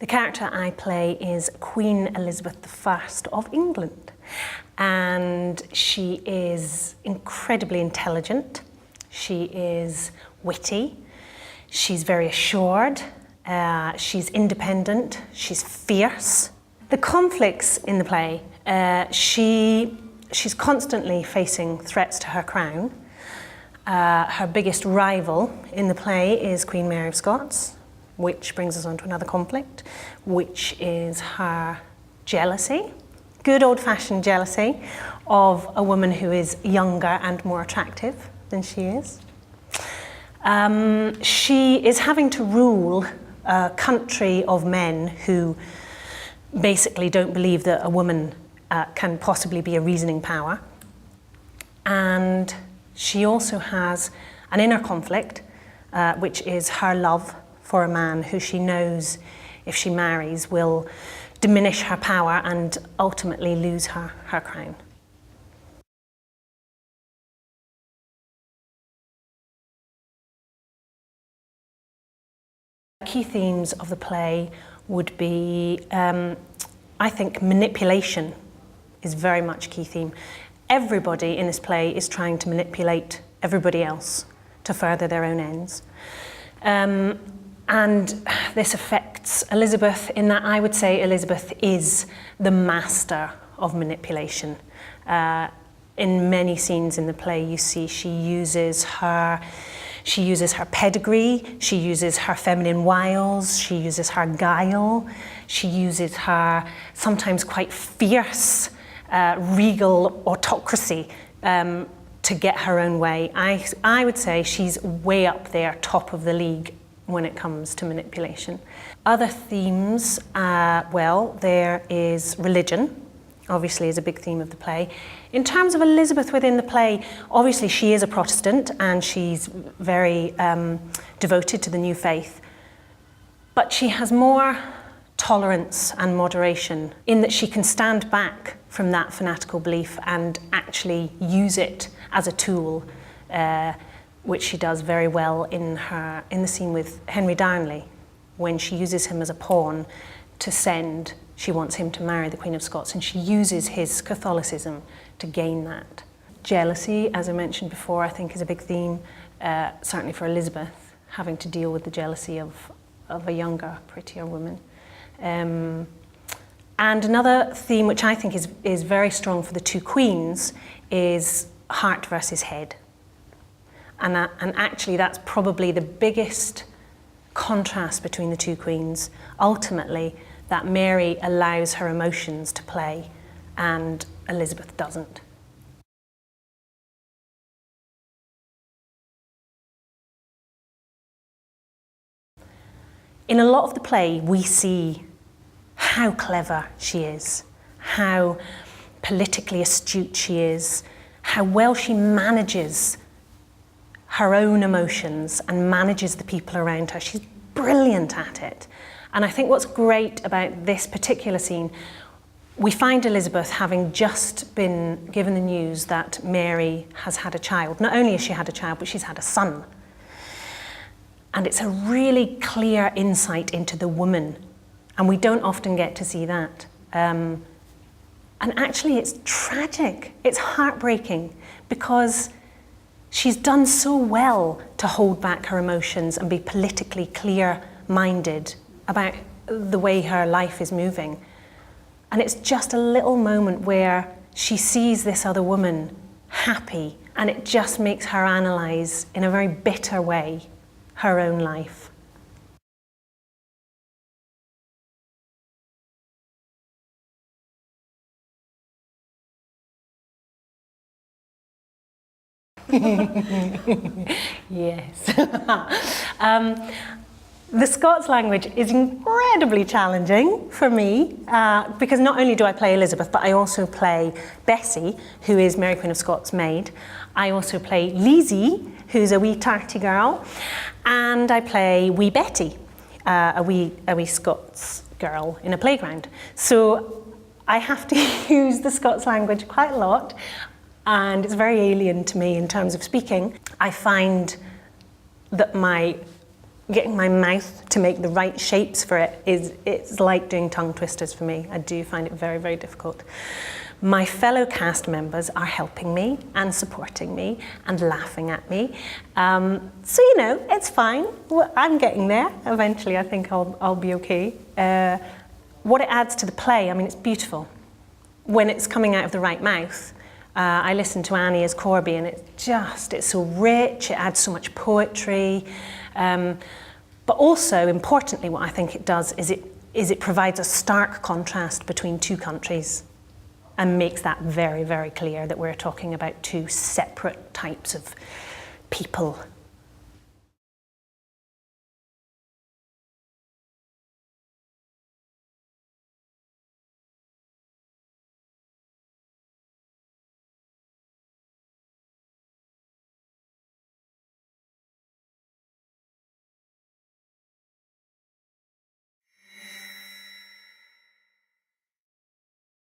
character I play is Queen Elizabeth I of England, and she is incredibly intelligent, she is witty, she's very assured, she's independent, she's fierce. The conflicts in the play, she's constantly facing threats to her crown. Her biggest rival in the play is Queen Mary of Scots, which brings us on to another conflict, which is her jealousy, good old-fashioned jealousy of a woman who is younger and more attractive than she is. She is having to rule a country of men who basically don't believe that a woman can possibly be a reasoning power. And she also has an inner conflict, which is her love for a man who she knows, if she marries, will diminish her power and ultimately lose her crown. Key themes of the play would be, I think, manipulation is very much a key theme. Everybody in this play is trying to manipulate everybody else to further their own ends. And this affects Elizabeth in that I would say Elizabeth is the master of manipulation. In many scenes in the play you see she uses her pedigree, she uses her feminine wiles, she uses her guile, she uses her sometimes quite fierce, regal autocracy to get her own way. I would say she's way up there, top of the league when it comes to manipulation. Other themes, well, there is religion, obviously is a big theme of the play. In terms of Elizabeth within the play, obviously she is a Protestant and she's very devoted to the new faith, but she has more tolerance and moderation in that she can stand back from that fanatical belief and actually use it as a tool, which she does very well in the scene with Henry Darnley, when she uses him as a pawn to send, she wants him to marry the Queen of Scots, and she uses his Catholicism to gain that. Jealousy, as I mentioned before, I think is a big theme, certainly for Elizabeth, having to deal with the jealousy of a younger, prettier woman. And another theme which I think is very strong for the two queens is heart versus head. And actually that's probably the biggest contrast between the two queens. Ultimately, that Mary allows her emotions to play and Elizabeth doesn't. In a lot of the play, we see how clever she is, how politically astute she is, how well she manages her own emotions and manages the people around her. She's brilliant at it. And I think what's great about this particular scene, we find Elizabeth having just been given the news that Mary has had a child. Not only has she had a child, but she's had a son. And it's a really clear insight into the woman. And we don't often get to see that. And actually it's tragic, it's heartbreaking, because she's done so well to hold back her emotions and be politically clear-minded about the way her life is moving. And it's just a little moment where she sees this other woman happy, and it just makes her analyse in a very bitter way her own life. Yes. The Scots language is incredibly challenging for me because not only do I play Elizabeth, but I also play Bessie, who is Mary Queen of Scots' maid. I also play Lizzie, who's a wee tarty girl, and I play wee Betty, a wee Scots girl in a playground. So I have to use the Scots language quite a lot, and it's very alien to me in terms of speaking. I find that my getting my mouth to make the right shapes for it it's like doing tongue twisters for me. I do find it very, very difficult. My fellow cast members are helping me and supporting me and laughing at me. So, you know, it's fine. I'm getting there. Eventually, I think I'll be okay. What it adds to the play, I mean, it's beautiful. When it's coming out of the right mouth, I listen to Annie as Corby, and it's so rich, it adds so much poetry. But also, importantly, what I think it does is it provides a stark contrast between two countries and makes that very, very clear that we're talking about two separate types of people